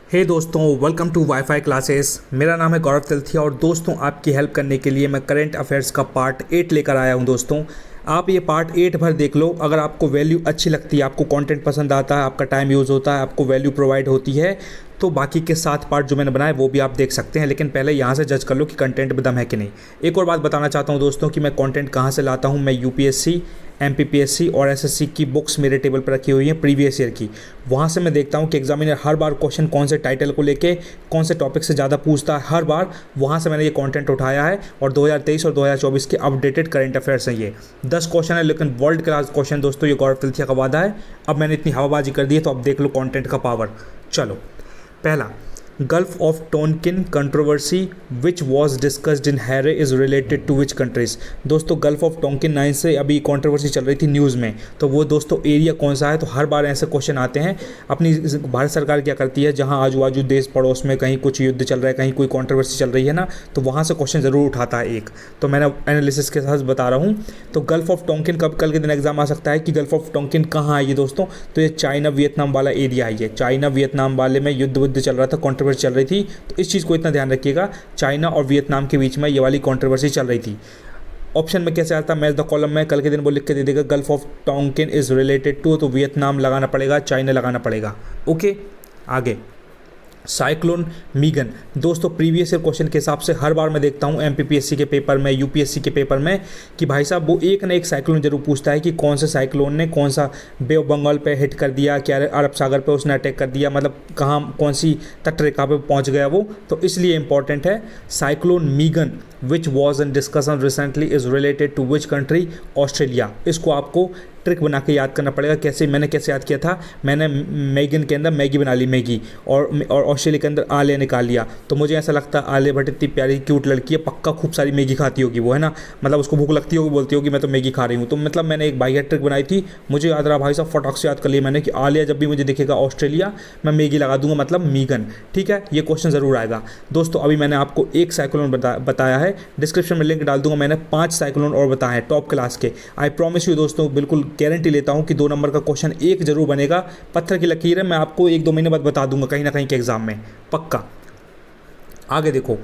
हे दोस्तों, welcome to wifi classes. मेरा नाम है गौरव तिलथिया और दोस्तों आपकी हेल्प करने के लिए मैं करंट अफेयर्स का पार्ट 8 लेकर आया हूं। दोस्तों आप ये पार्ट 8 भर देख लो। अगर आपको वैल्यू अच्छी लगती है, आपको कंटेंट पसंद आता है, आपका टाइम यूज़ होता है, आपको वैल्यू प्रोवाइड होती है, तो बाकी के 7 पार्ट जो मैंने बनाए वो भी आप देख सकते हैं। लेकिन पहले यहाँ से जज कर लो कि कंटेंट में दम है कि नहीं। एक और बात बताना चाहता हूँ दोस्तों कि मैं कंटेंट कहाँ से लाता हूँ। मैं यूपीएससी, एमपीपीएससी और एसएससी की बुक्स मेरे टेबल पर रखी हुई हैं प्रीवियस ईयर की। वहाँ से मैं देखता हूँ कि एग्जामिनर हर बार क्वेश्चन कौन से टाइटल को लेके कौन से टॉपिक से ज़्यादा पूछता है। हर बार वहाँ से मैंने ये कंटेंट उठाया है और 2023 और 2024 के अपडेटेड करंट अफेयर्स हैं। ये 10 क्वेश्चन है लेकिन वर्ल्ड क्लास क्वेश्चन दोस्तों। ये गौरव तिलथिया का वादा है। अब मैंने इतनी हवाबाजी कर दी है तो अब देख लो कंटेंट का पावर। चलो, पहला, Gulf of Tonkin controversy which was discussed in here is related to which countries. दोस्तों गल्फ ऑफ टोनकिन 9 से अभी कंट्रोवर्सी चल रही थी न्यूज़ में, तो वो दोस्तों एरिया कौन सा है। तो हर बार ऐसे क्वेश्चन आते हैं। अपनी भारत सरकार क्या करती है, जहाँ आजू बाजू देश पड़ोस में कहीं कुछ युद्ध चल रहा है, कहीं कोई कंट्रोवर्सी चल रही है ना, तो वहाँ से क्वेश्चन ज़रूर उठाता है एक। तो मैंने एनालिसिस के साथ बता रहा हूँ। तो गल्फ ऑफ टोनकिन कब कल के दिन एग्जाम आ सकता है कि गल्फ ऑफ टोनकिन कहाँ है ये दोस्तों। तो ये चाइना वियतनाम वाला एरिया है। ये चाइना वियतनाम वाले में युद्ध चल रहा था, कंट्रोवर्सी चल रही थी। तो इस चीज़ को इतना ध्यान रखिएगा, चाइना और वियतनाम के बीच में ये वाली कंट्रोवर्सी चल रही थी। ऑप्शन में कैसे आता है, मैच द कॉलम में कल के दिन वो लिख के दे देगा Gulf of Tonkin is related to, तो वियतनाम लगाना पड़ेगा, चाइना लगाना पड़ेगा। ओके, आगे साइक्लोन मीगन। दोस्तों प्रीवियस ईयर क्वेश्चन के हिसाब से हर बार मैं देखता हूँ एमपीपीएससी के पेपर में, यूपीएससी के पेपर में, कि भाई साहब वो एक ना एक साइक्लोन जरूर पूछता है कि कौन से साइक्लोन ने कौन सा बे ऑफ बंगाल पे हिट कर दिया, क्या अरब सागर पे उसने अटैक कर दिया, मतलब कहाँ कौन सी तटरेखा पे पहुँच गया वो। तो इसलिए इंपॉर्टेंट है cyclone Megan which was in discussion recently is related to which country, Australia. इसको आपको ट्रिक बना के याद करना पड़ेगा। कैसे मैंने कैसे याद किया था, मैंने मैगन के अंदर मैगी बना ली, मैगी, और ऑस्ट्रेलिया के अंदर आलिया निकाल लिया। तो मुझे ऐसा लगता है आलिया भट्ट इतनी प्यारी क्यूट लड़की है, पक्का खूब सारी मैगी खाती होगी वो, है ना। मतलब उसको भूख लगती होगी, बोलती होगी मैं तो मैगी खा रही हूँ। तो मतलब मैंने एक बाई ट्रिक बनाई थी, मुझे याद रहा भाई साहब, फटाक से याद कर लिया मैंने कि आलिया जब भी मुझे दिखेगा ऑस्ट्रेलिया, मैं मैगी लगा दूंगा, मतलब मीगन। ठीक है, ये क्वेश्चन ज़रूर आएगा दोस्तों। अभी मैंने आपको एक साइक्लोन बताया है, डिस्क्रिप्शन में लिंक डाल दूंगा। मैंने 5 साइक्लोन और बताए हैं टॉप क्लास के। आई प्रॉमिस यू दोस्तों, बिल्कुल गारंटी लेता हूँ कि 2 नंबर का क्वेश्चन एक जरूर बनेगा। पत्थर की लकीर है, मैं आपको 1-2 महीने बाद बता दूंगा कहीं ना कहीं के एग्जाम में, पक्का। आगे देखो,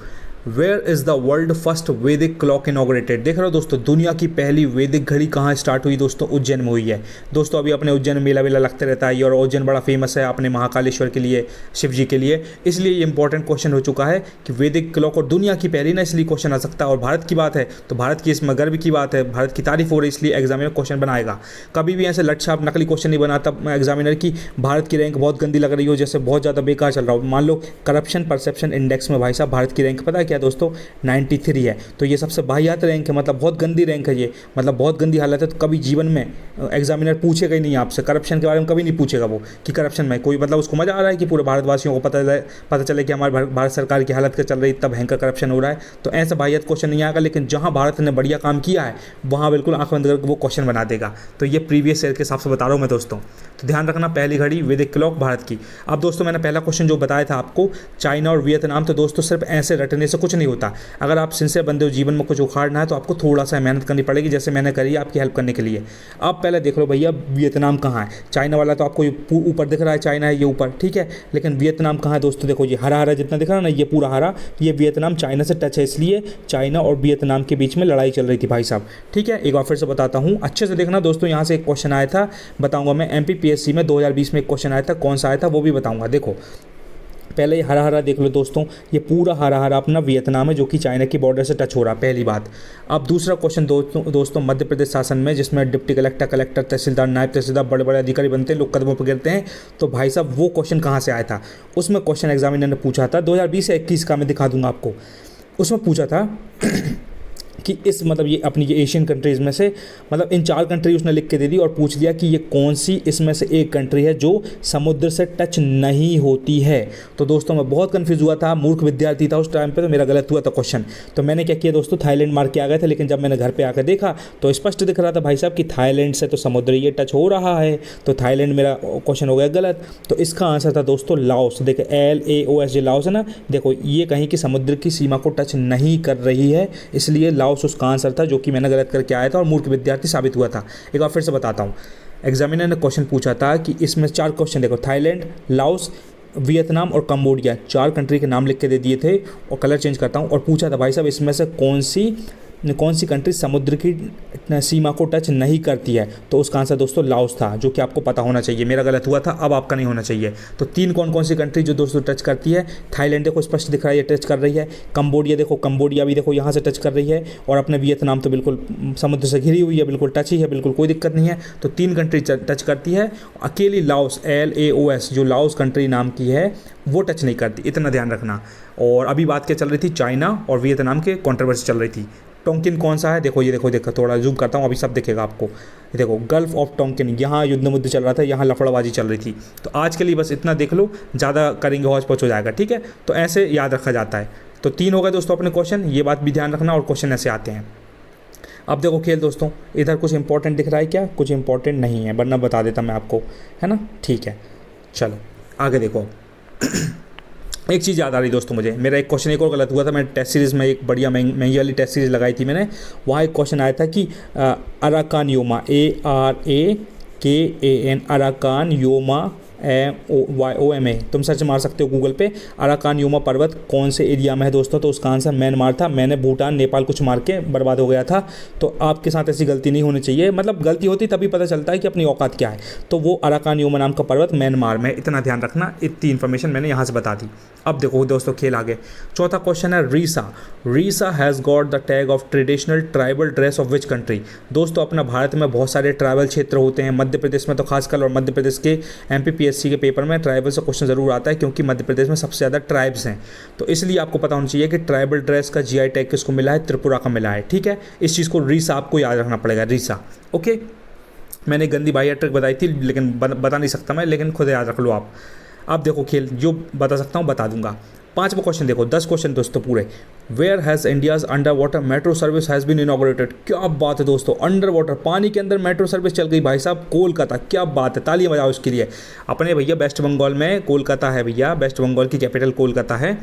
where is the world first Vedic clock inaugurated. देख रहे हो दोस्तों, दुनिया की पहली वैदिक घड़ी कहाँ स्टार्ट हुई दोस्तों, उज्जैन में हुई है। दोस्तों अभी अपने उज्जैन मेला वेला लगते रहता है और उज्जैन बड़ा फेमस है अपने महाकालेश्वर के लिए, शिव जी के लिए। इसलिए ये इंपॉर्टेंट क्वेश्चन हो चुका है कि वैदिक क्लॉक और दुनिया की पहली ना, इसलिए क्वेश्चन आ सकता है। और भारत की बात है तो भारत की इसमें गर्व की बात है, भारत की तारीफ हो रही, इसलिए एग्जामिनर क्वेश्चन बनाएगा। कभी भी ऐसे लटछाप नकली क्वेश्चन नहीं बनाता एग्जामिनर की भारत की रैंक बहुत गंदी लग रही हो, जैसे बहुत ज़्यादा बेकार चल रहा हो। मान लो करप्शन परसेप्शन इंडेक्स में भाई साहब भारत की रैंक पता है क्या दोस्तों, 93 है। तो ये सबसे बाहियात रैंक है, मतलब बहुत गंदी रैंक है ये, मतलब बहुत गंदी हालत है। तो कभी जीवन में एग्जामिनर पूछेगा ही नहीं आपसे करप्शन के बारे में, कभी नहीं पूछेगा वो कि करप्शन में कोई, मतलब उसको मजा आ रहा है कि पूरे भारतवासियों को पता चले कि हमारे भारत सरकार की हालत क्या चल रही है, तब भयंकर करप्शन हो रहा है। तो ऐसा बाहियात क्वेश्चन नहीं आएगा। लेकिन जहाँ भारत ने बढ़िया काम किया है वहाँ बिल्कुल आंख बंद करके वो क्वेश्चन बना देगा। तो ये प्रीवियस ईयर के हिसाब से बता रहा हूँ मैं दोस्तों। तो ध्यान रखना, पहली घड़ी वैदिक क्लॉक भारत की। अब दोस्तों मैंने पहला क्वेश्चन जो बताया था आपको, चाइना और वियतनाम, तो दोस्तों सिर्फ ऐसे रटने से कुछ नहीं होता। अगर आप सिंसियर बंदे हो, जीवन में कुछ उखाड़ना है, तो आपको थोड़ा सा मेहनत करनी पड़ेगी, जैसे मैंने करी आपकी हेल्प करने के लिए। अब पहले देख लो भैया वियतनाम कहाँ है। चाइना वाला तो आपको ऊपर दिख रहा है, चाइना है ये ऊपर, ठीक है। लेकिन वियतनाम कहाँ है दोस्तों, देखो ये हरा हरा जितना दिख रहा है ना, ये पूरा हरा, ये वियतनाम चाइना से टच है, इसलिए चाइना और वियतनाम के बीच में लड़ाई चल रही थी भाई साहब। ठीक है, एक बार फिर से बताता हूँ, अच्छे से देखना दोस्तों। यहाँ से एक क्वेश्चन आया था, बताऊँगा मैं। एमपीपीएससी में 2020 में एक क्वेश्चन आया था, कौन सा आया था वो भी बताऊँगा। देखो पहले ये हरा हरा देख लो दोस्तों, ये पूरा हरा हरा अपना वियतनाम है जो कि चाइना की बॉर्डर से टच हो रहा है, पहली बात। अब दूसरा क्वेश्चन दोस्तों मध्य प्रदेश शासन में, जिसमें डिप्टी कलेक्टर, तहसीलदार, नायब तहसीलदार, बड़े बड़े अधिकारी बनते हैं, लोग कदमों पर गिरते हैं। तो भाई साहब वो क्वेश्चन कहाँ से आया था, उसमें क्वेश्चन एग्जामिनर ने पूछा था 2020 या 21 का, मैं दिखा दूंगा आपको। उसमें पूछा था कि इस मतलब ये अपनी ये एशियन कंट्रीज़ में से, मतलब इन 4 कंट्री उसने लिख के दे दी और पूछ दिया कि ये कौन सी इसमें से एक कंट्री है जो समुद्र से टच नहीं होती है। तो दोस्तों मैं बहुत कंफ्यूज हुआ था, मूर्ख विद्यार्थी था उस टाइम पे, तो मेरा गलत हुआ था क्वेश्चन। तो मैंने क्या किया दोस्तों, थाईलैंड मार के आ गए थे। लेकिन जब मैंने घर पर आकर देखा तो स्पष्ट दिख रहा था भाई साहब कि थाईलैंड से तो समुद्र ये टच हो रहा है, तो थाईलैंड मेरा क्वेश्चन हो गया गलत। तो इसका आंसर था दोस्तों लाओस। देखो LAOS लाओस है ना, देखो ये कहीं की समुद्र की सीमा को टच नहीं कर रही है, इसलिए लाओस उसका आंसर था, जो कि मैंने गलत करके आया था और मूर्ख विद्यार्थी साबित हुआ था। एक बार फिर से बताता हूँ, एग्जामिनर ने क्वेश्चन पूछा था कि इसमें 4 क्वेश्चन देखो, थाईलैंड, लाओस, वियतनाम और कंबोडिया, 4 कंट्री के नाम लिख के दे दिए थे और कलर चेंज करता हूँ। और पूछा था भाई साहब इसमें से कौन सी कंट्री समुद्र की सीमा को टच नहीं करती है, तो उसका आंसर दोस्तों लाओस था, जो कि आपको पता होना चाहिए। मेरा गलत हुआ था, अब आपका नहीं होना चाहिए। तो 3 कौन सी कंट्री जो दोस्तों टच करती है, थाईलैंड देखो स्पष्ट दिख रहा है ये टच कर रही है, कंबोडिया देखो, कंबोडिया भी देखो यहाँ से टच कर रही है, और अपने वियतनाम तो बिल्कुल समुद्र से घिरी हुई है, बिल्कुल टच ही है, बिल्कुल कोई दिक्कत नहीं है। तो 3 कंट्री टच करती है, अकेली लाओस LAOS जो लाओस कंट्री नाम की है वो टच नहीं करती, इतना ध्यान रखना। और अभी बात क्या चल रही थी, चाइना और वियतनाम के कंट्रोवर्सी चल रही थी। टोंकिन कौन सा है, देखो ये देखो थोड़ा जूम करता हूँ, अभी सब दिखेगा आपको। ये देखो गल्फ ऑफ टोंकिन, यहाँ युद्ध मुद्ध चल रहा था, यहाँ लफड़ाबाजी चल रही थी। तो आज के लिए बस इतना देख लो, ज़्यादा करेंगे हौच पौच हो जाएगा, ठीक है। तो ऐसे याद रखा जाता है। तो 3 हो गए दोस्तों अपने क्वेश्चन, ये बात भी ध्यान रखना। और क्वेश्चन ऐसे आते हैं। अब देखो खेल दोस्तों, इधर कुछ इंपॉर्टेंट दिख रहा है क्या, कुछ इंपॉर्टेंट नहीं है, वरना बता देता मैं आपको, है ना, ठीक है। चलो आगे देखो। एक चीज़ याद आ रही दोस्तों मुझे, मेरा एक क्वेश्चन एक और गलत हुआ था। मैंने टेस्ट सीरीज़ में एक बढ़िया महंगी वाली टेस्ट सीरीज़ लगाई थी मैंने, वहाँ एक क्वेश्चन आया था कि Arakan Yoma, ARAKAN, Arakan Yoma YOMA, तुम सर्च मार सकते हो गूगल पे। अराकान योमा पर्वत कौन से एरिया में है दोस्तों, तो उसका आंसर म्यांमार था। मैंने भूटान नेपाल कुछ मार के बर्बाद हो गया था। तो आपके साथ ऐसी गलती नहीं होनी चाहिए, मतलब गलती होती तभी पता चलता है कि अपनी औकात क्या है। तो वो अराकान योमा नाम का पर्वत म्यांमार में, इतना ध्यान रखना। इतनी इन्फॉर्मेशन मैंने यहाँ से बता दी। अब देखो दोस्तों खेल आगे। चौथा क्वेश्चन है Risa has got the tag of traditional tribal dress of which country. दोस्तों अपना भारत में बहुत सारे ट्राइबल क्षेत्र होते हैं, मध्य प्रदेश में तो खासकर, और मध्य प्रदेश के MPPSC के पेपर में ट्राइबल से क्वेश्चन ज़रूर आता है, क्योंकि मध्य प्रदेश में सबसे ज़्यादा ट्राइब्स हैं। तो इसलिए आपको पता होना चाहिए कि ट्राइबल ड्रेस का GI टैग किसको मिला है, त्रिपुरा का मिला है, ठीक है। इस चीज़ को रीसा आपको याद रखना पड़ेगा, रीसा, ओके। मैंने गंदी बाह्य ट्रिक बताई थी, लेकिन बता नहीं सकता मैं, लेकिन खुद याद रख लो आप। अब देखो खेल, जो बता सकता हूँ बता दूंगा। 5वां क्वेश्चन देखो, 10 क्वेश्चन दोस्तों पूरे। Where has India's under water metro service has been inaugurated. क्या बात है दोस्तों, अंडर वाटर, पानी के अंदर मेट्रो सर्विस चल गई भाई साहब, कोलकाता। क्या बात है, तालियां बजाओ उसके लिए। अपने भैया वेस्ट बंगाल में कोलकाता है भैया, वेस्ट बंगाल की कैपिटल कोलकाता है।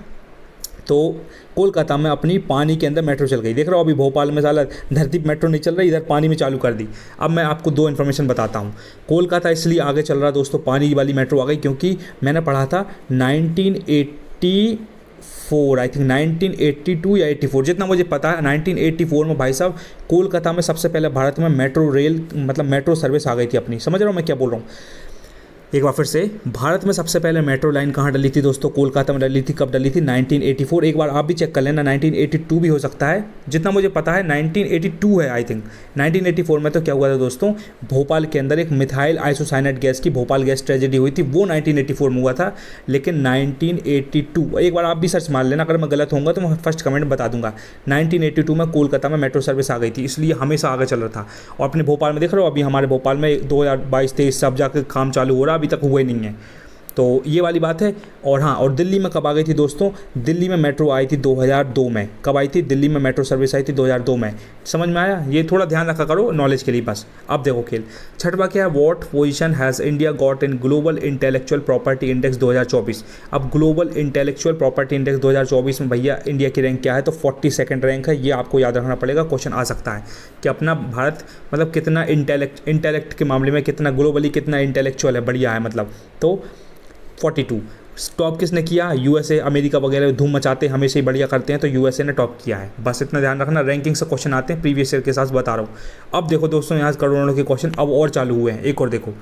तो कोलकाता में अपनी पानी के अंदर मेट्रो चल गई। देख रहा हो, अभी भोपाल में साला धरती पर मेट्रो नहीं चल रही, इधर पानी में चालू कर दी। अब मैं आपको 2 इन्फॉर्मेशन बताता हूँ। कोलकाता इसलिए आगे चल रहा दोस्तों, पानी वाली मेट्रो आ गई, क्योंकि मैंने पढ़ा था 1984, आई थिंक 1982 या 84, जितना मुझे पता है 1984 में भाई साहब कोलकाता में सबसे पहले भारत में मेट्रो रेल, मतलब मेट्रो सर्विस आ गई थी अपनी। समझ रहा हूँ मैं क्या बोल रहा हूँ। एक बार फिर से, भारत में सबसे पहले मेट्रो लाइन कहाँ डली थी दोस्तों, कोलकाता में डली थी। कब डली थी, 1984। एक बार आप भी चेक कर लेना, 1982 भी हो सकता है, जितना मुझे पता है 1982 है आई थिंक। 1984 में तो क्या हुआ था दोस्तों, भोपाल के अंदर एक मिथाइल आइसोसाइनेट गैस की भोपाल गैस ट्रेजेडी हुई थी, वो 1984 में हुआ था। लेकिन 1982, एक बार आप भी सर्च मार लेना, अगर मैं गलत होऊंगा तो मैं फर्स्ट कमेंट बता दूंगा। 1982 में कोलकाता में मेट्रो सर्विस आ गई थी, इसलिए हमेशा आगे चल रहा था। और अपने भोपाल में देख रहे हो, अभी हमारे भोपाल में 2022-23 सब जाकर काम चालू हो रहा, अभी तक हुए नहीं है। तो ये वाली बात है। और हाँ, और दिल्ली में कब आ गई थी दोस्तों, दिल्ली में मेट्रो आई थी 2002 में। कब आई थी, दिल्ली में मेट्रो सर्विस आई थी 2002 में। समझ में आया, ये थोड़ा ध्यान रखा करो नॉलेज के लिए बस। अब देखो खेल, 6वां क्या है, what position has India got in global intellectual property index 2024। अब ग्लोबल इंटेलेक्चुअल प्रॉपर्टी इंडेक्स 2024 में भैया इंडिया की रैंक क्या है, तो 42nd रैंक है। ये आपको याद रखना पड़ेगा, क्वेश्चन आ सकता है कि अपना भारत मतलब कितना इंटेलेक्ट के मामले में कितना ग्लोबली कितना इंटेलेक्चुअल है, बढ़िया है मतलब। तो 42 टॉप किसने किया, USA, अमेरिका वगैरह धूम मचाते हैं, हमेशा ही बढ़िया करते हैं, तो USA ने टॉप किया है। बस इतना ध्यान रखना, रैंकिंग से क्वेश्चन आते हैं, प्रीवियस ईयर के साथ बता रहा हूँ। अब देखो दोस्तों, यहाँ करोड़ों के क्वेश्चन अब और चालू हुए हैं। एक और देखो,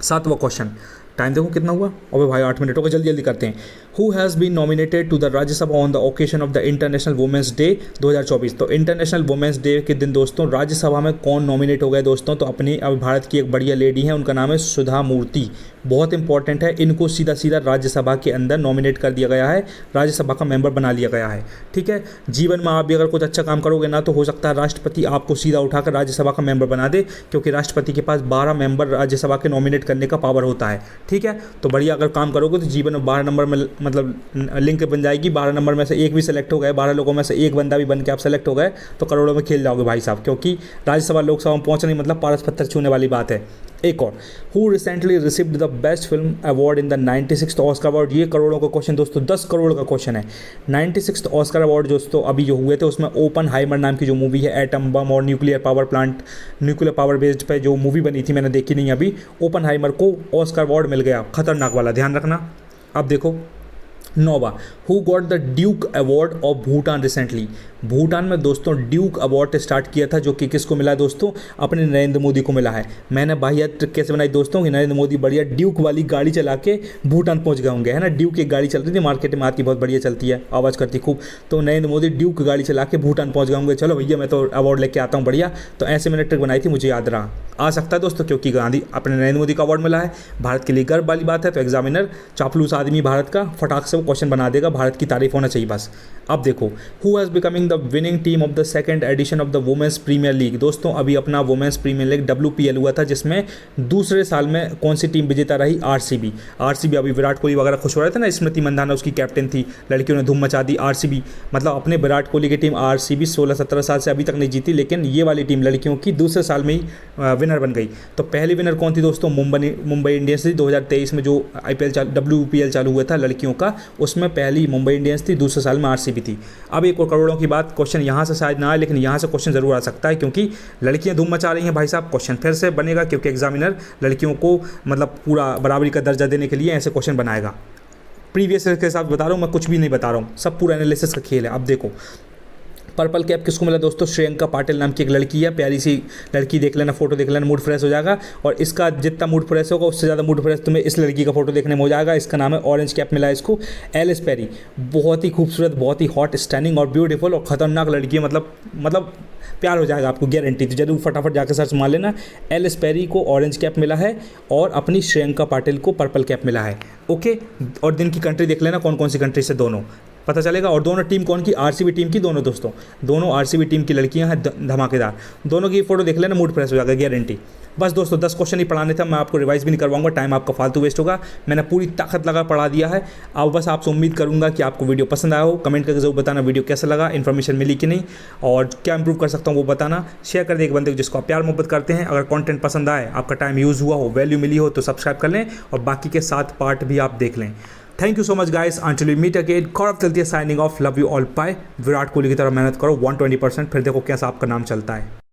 7वां क्वेश्चन, टाइम देखो कितना हुआ, अबे भाई 8 मिनट हो गए, जल्दी जल्दी करते हैं। Who has been nominated to the Rajya Sabha on the occasion of the international women's day 2024। तो इंटरनेशनल वुमेंस डे के दिन दोस्तों राज्यसभा में कौन नॉमिनेट हो गए दोस्तों, तो अपनी अब भारत की एक बढ़िया लेडी है, उनका नाम है सुधा मूर्ति। बहुत इंपॉर्टेंट है, इनको सीधा सीधा राज्यसभा के अंदर नॉमिनेट कर दिया गया है, राज्यसभा का मेंबर बना लिया गया है, ठीक है। जीवन में आप भी अगर कुछ अच्छा काम करोगे ना, तो हो सकता है राष्ट्रपति आपको सीधा उठाकर राज्यसभा का मेंबर बना दे, क्योंकि राष्ट्रपति के पास 12 मेंबर राज्यसभा के नॉमिनेट करने का पावर होता है, ठीक है। तो बढ़िया अगर काम करोगे तो जीवन में 12 नंबर में मतलब लिंक बन जाएगी। 12 नंबर में से एक भी सेलेक्ट हो गए, 12 लोगों में से एक बंदा भी बन के आप सेलेक्ट हो गए, तो करोड़ों में खेल जाओगे भाई साहब, क्योंकि राज्यसभा लोकसभा में पहुंचना ही मतलब पारस पत्थर छूने वाली बात है। एक और, who recently received the best film award in the 96th Oscar award. ये करोड़ों का क्वेश्चन दोस्तों, 10 करोड़ का क्वेश्चन है। 96th ऑस्कर अवार्ड दोस्तों अभी जो हुए थे, उसमें ओपनहाइमर नाम की जो मूवी है, एटम बम और न्यूक्लियर पावर बेस्ड पे जो मूवी बनी थी, मैंने देखी नहीं अभी। ओपनहाइमर को ऑस्कर अवार्ड मिल गया, खतरनाक वाला, ध्यान रखना। अब देखो 9वां, who got the Duke award of Bhutan recently. Bhutan में दोस्तों ड्यूक अवार्ड स्टार्ट किया था, जो कि किसको मिला है दोस्तों, अपने नरेंद्र मोदी को मिला है। मैंने बाहिया ट्रिक कैसे बनाई दोस्तों कि नरेंद्र मोदी बढ़िया ड्यूक वाली गाड़ी चला के भूटान पहुंच गए होंगे, है ना। ड्यूक एक गाड़ी चल रही थी मार्केट में, आती बहुत बढ़िया चलती है, आवाज़ करती खूब, तो नरेंद्र मोदी ड्यूक गाड़ी चला के भूटान पहुंच गए होंगे। चलो भैया मैं तो अवार्ड लेके आता हूँ बढ़िया, तो ऐसे मैंने ट्रिक बनाई थी, मुझे याद रहा। आ सकता है दोस्तों, क्योंकि गांधी अपने नरेंद्र मोदी का अवार्ड मिला है, भारत के लिए गर्व वाली बात है। तो एग्जामिनर चापलूस आदमी भारत का फटाक से वो क्वेश्चन बना देगा, भारत की तारीफ होना चाहिए बस। अब देखो, who has becoming the winning team of the second edition of the women's premier league. दोस्तों अभी अपना वुमेन्स प्रीमियर लीग WPL हुआ था, जिसमें दूसरे साल में कौन सी टीम विजेता रही, RCB। अभी विराट कोहली वगैरह खुश हो रहे थे ना, स्मृति मंदाना उसकी कैप्टन थी, लड़कियों ने धूम मचा दी। RCB मतलब अपने विराट कोहली की टीम RCB 16-17 साल से अभी तक नहीं जीती, लेकिन ये वाली टीम लड़कियों की दूसरे साल में ही विनर बन गई। तो पहली विनर कौन थी दोस्तों, मुंबई इंडियंस थी। 2023 में जो WPL चालू हुआ था लड़कियों का, उसमें पहली मुंबई इंडियंस थी, दूसरे साल में RCB थी। अब एक और करोड़ों की बात, क्वेश्चन यहाँ से शायद ना आए, लेकिन यहाँ से क्वेश्चन जरूर आ सकता है, क्योंकि लड़कियाँ धूम मचा रही हैं भाई साहब। क्वेश्चन फिर से बनेगा, क्योंकि एग्जामिनर लड़कियों को मतलब पूरा बराबरी का दर्जा देने के लिए ऐसे क्वेश्चन बनाएगा। प्रीवियस के हिसाब बता रहा हूँ मैं, कुछ भी नहीं बता रहा हूँ, सब पूरा एनालिसिस का खेल है। अब देखो पर्पल कैप किसको मिला दोस्तों, श्रेयंका पाटिल नाम की एक लड़की है, प्यारी सी लड़की, देख लेना फोटो देख लेना, मूड फ्रेश हो जाएगा। और इसका जितना मूड फ्रेश होगा उससे ज़्यादा मूड फ्रेश तुम्हें इस लड़की का फोटो देखने में हो जाएगा। इसका नाम है, ऑरेंज कैप मिला है इसको, एलिस पेरी। बहुत ही खूबसूरत, बहुत ही हॉट, स्टैनिंग और ब्यूटीफुल और ख़तरनाक लड़की है, मतलब प्यार हो जाएगा आपको गारंटी। तो जरूर फटाफट जाकर सर्च मार लेना। एलिस पेरी को ऑरेंज कैप मिला है और अपनी श्रेयंका पाटिल को पर्पल कैप मिला है। ओके, और दिन की कंट्री देख लेना कौन कौन सी कंट्री से, दोनों पता चलेगा। और दोनों टीम कौन की, RCB टीम की, दोनों दोस्तों, दोनों RCB टीम की लड़कियां हैं धमाकेदार। दोनों की फोटो देख लेना, मूड फ्रेश हो जाएगा गारंटी। बस दोस्तों 10 क्वेश्चन ही पढ़ाने थे, मैं आपको रिवाइज भी नहीं करवाऊंगा, टाइम आपका फालतू वेस्ट होगा। मैंने पूरी ताकत लगा पढ़ा दिया है। अब बस आपसे उम्मीद करूंगा कि आपको वीडियो पसंद आया हो। कमेंट करके जरूर बताना वीडियो कैसा लगा, इन्फॉर्मेशन मिली कि नहीं, और क्या इंप्रूव कर सकता हूँ वो बताना। शेयर कर दे एक बंदे को जिसको आप प्यार मोहब्बत करते हैं। अगर कंटेंट पसंद आए, आपका टाइम यूज़ हुआ हो, वैल्यू मिली हो, तो सब्सक्राइब कर लें और बाकी के 7 पार्ट भी आप देख लें। Thank you so much guys, until we meet again, Gaurav Talatiya signing off, love you all, bye. Virat Kohli की तरह मेहनत करो 120%, फिर देखो कैसा आपका नाम चलता है।